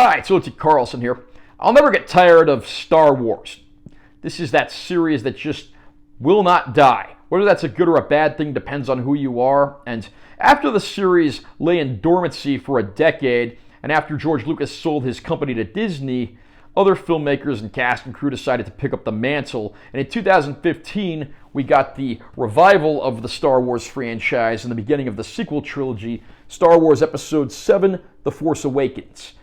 Hi, it's O.T. Carlson here. I'll never get tired of Star Wars. This is that series that just will not die. Whether that's a good or a bad thing depends on who you are. And after the series lay in dormancy for a decade, and after George Lucas sold his company to Disney, other filmmakers and cast and crew decided to pick up the mantle. And in 2015, we got the revival of the Star Wars franchise and the beginning of the sequel trilogy, Star Wars Episode VII, The Force Awakens.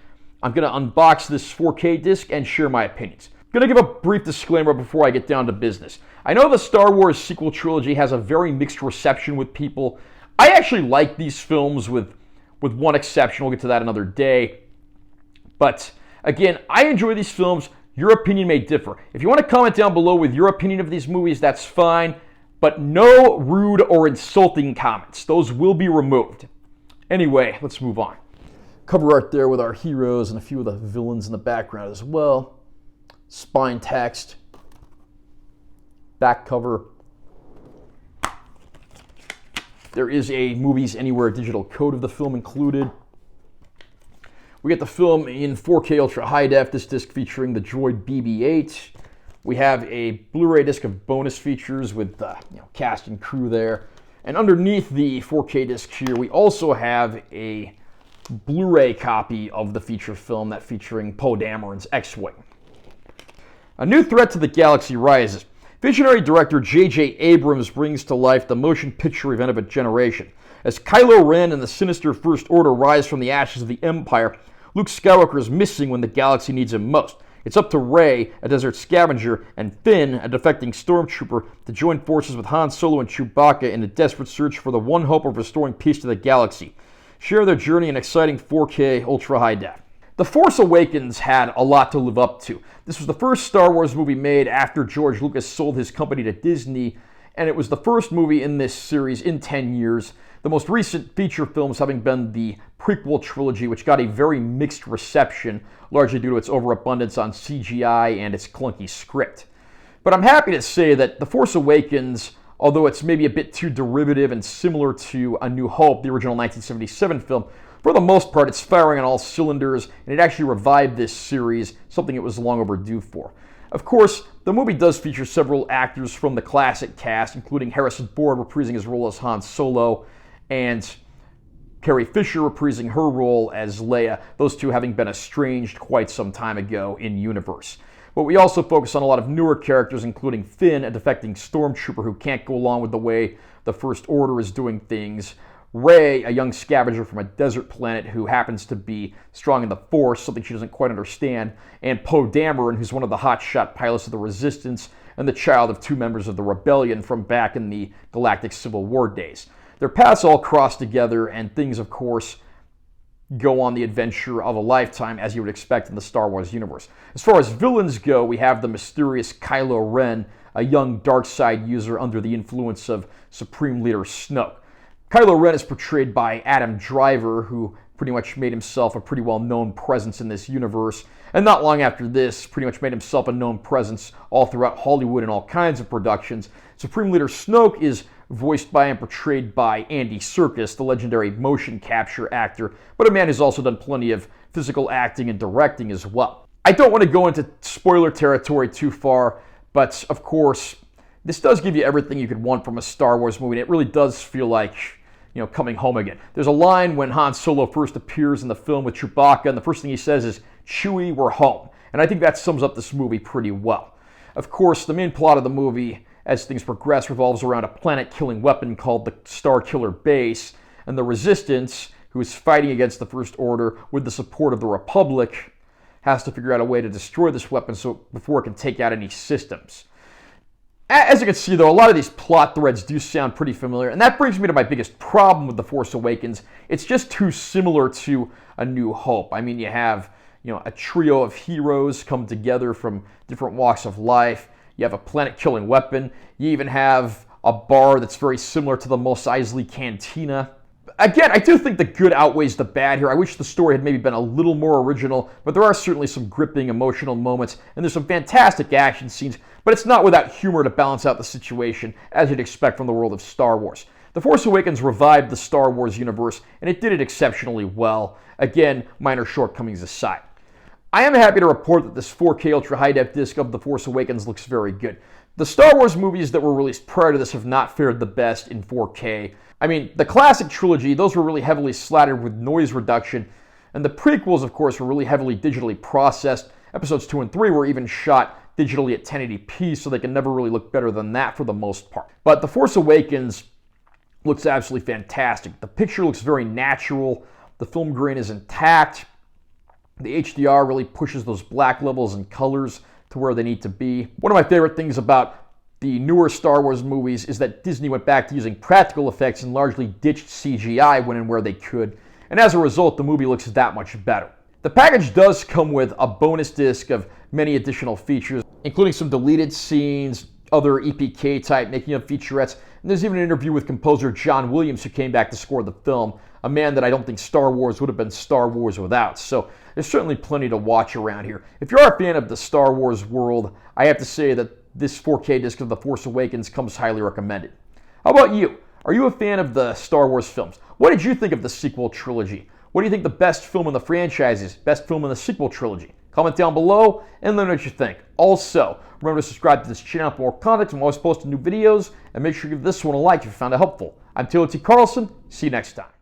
I'm going to unbox this 4K disc and share my opinions. I'm going to give a brief disclaimer before I get down to business. I know the Star Wars sequel trilogy has a very mixed reception with people. I actually like these films with one exception. We'll get to that another day. But again, I enjoy these films. Your opinion may differ. If you want to comment down below with your opinion of these movies, that's fine. But no rude or insulting comments. Those will be removed. Anyway, let's move on. Cover art there with our heroes and a few of the villains in the background as well. Spine text. Back cover. There is a Movies Anywhere digital code of the film included. We get the film in 4K Ultra High Def, this disc featuring the Droid BB-8. We have a Blu-ray disc of bonus features with cast and crew there. And underneath the 4K disc here, we also have a Blu-ray copy of the feature film that featuring Poe Dameron's X-Wing. A new threat to the galaxy rises. Visionary director J.J. Abrams brings to life the motion picture event of a generation. As Kylo Ren and the sinister First Order rise from the ashes of the Empire, Luke Skywalker is missing when the galaxy needs him most. It's up to Rey, a desert scavenger, and Finn, a defecting stormtrooper, to join forces with Han Solo and Chewbacca in a desperate search for the one hope of restoring peace to the galaxy. Share their journey in exciting 4K Ultra High Def. The Force Awakens had a lot to live up to. This was the first Star Wars movie made after George Lucas sold his company to Disney, and it was the first movie in this series in 10 years. The most recent feature films having been the prequel trilogy, which got a very mixed reception, largely due to its overabundance on CGI and its clunky script. But I'm happy to say that The Force Awakens, although it's maybe a bit too derivative and similar to A New Hope, the original 1977 film, for the most part it's firing on all cylinders, and it actually revived this series, something it was long overdue for. Of course, the movie does feature several actors from the classic cast, including Harrison Ford reprising his role as Han Solo, and Carrie Fisher reprising her role as Leia, those two having been estranged quite some time ago in universe. But we also focus on a lot of newer characters, including Finn, a defecting stormtrooper who can't go along with the way the First Order is doing things, Rey, a young scavenger from a desert planet who happens to be strong in the Force, something she doesn't quite understand, and Poe Dameron, who's one of the hotshot pilots of the Resistance and the child of two members of the Rebellion from back in the Galactic Civil War days. Their paths all cross together, and things, of course, go on the adventure of a lifetime, as you would expect in the Star Wars universe. As far as villains go, we have the mysterious Kylo Ren, a young dark side user under the influence of Supreme Leader Snoke. Kylo Ren is portrayed by Adam Driver, who pretty much made himself a pretty well-known presence in this universe, and not long after this, pretty much made himself a known presence all throughout Hollywood in all kinds of productions. Supreme Leader Snoke is voiced by and portrayed by Andy Serkis, the legendary motion capture actor, but a man who's also done plenty of physical acting and directing as well. I don't want to go into spoiler territory too far, but of course, this does give you everything you could want from a Star Wars movie, and it really does feel like, coming home again. There's a line when Han Solo first appears in the film with Chewbacca, and the first thing he says is, "Chewie, we're home." And I think that sums up this movie pretty well. Of course, the main plot of the movie, as things progress, revolves around a planet-killing weapon called the Star Killer Base, and the Resistance, who is fighting against the First Order with the support of the Republic, has to figure out a way to destroy this weapon before it can take out any systems. As you can see, though, a lot of these plot threads do sound pretty familiar, and that brings me to my biggest problem with The Force Awakens. It's just too similar to A New Hope. I mean, you have, a trio of heroes come together from different walks of life. You have a planet-killing weapon. You even have a bar that's very similar to the Mos Eisley Cantina. Again, I do think the good outweighs the bad here. I wish the story had maybe been a little more original, but there are certainly some gripping emotional moments, and there's some fantastic action scenes, but it's not without humor to balance out the situation, as you'd expect from the world of Star Wars. The Force Awakens revived the Star Wars universe, and it did it exceptionally well. Again, minor shortcomings aside. I am happy to report that this 4K Ultra High Def disc of The Force Awakens looks very good. The Star Wars movies that were released prior to this have not fared the best in 4K. I mean, the classic trilogy, those were really heavily slattered with noise reduction, and the prequels, of course, were really heavily digitally processed. Episodes 2 and 3 were even shot digitally at 1080p, so they can never really look better than that for the most part. But The Force Awakens looks absolutely fantastic. The picture looks very natural. The film grain is intact. The HDR really pushes those black levels and colors to where they need to be. One of my favorite things about the newer Star Wars movies is that Disney went back to using practical effects and largely ditched CGI when and where they could. And as a result, the movie looks that much better. The package does come with a bonus disc of many additional features, including some deleted scenes, other EPK type making of featurettes, and there's even an interview with composer John Williams, who came back to score the film, a man that I don't think Star Wars would have been Star Wars without. So there's certainly plenty to watch around here. If you are a fan of the Star Wars world, I have to say that this 4K disc of The Force Awakens comes highly recommended. How about you? Are you a fan of the Star Wars films? What did you think of the sequel trilogy? What do you think the best film in the franchise is? Best film in the sequel trilogy? Comment down below and let me know what you think. Also, remember to subscribe to this channel for more content. I'm always posting new videos, and make sure you give this one a like if you found it helpful. I'm Taylor T. Carlson. See you next time.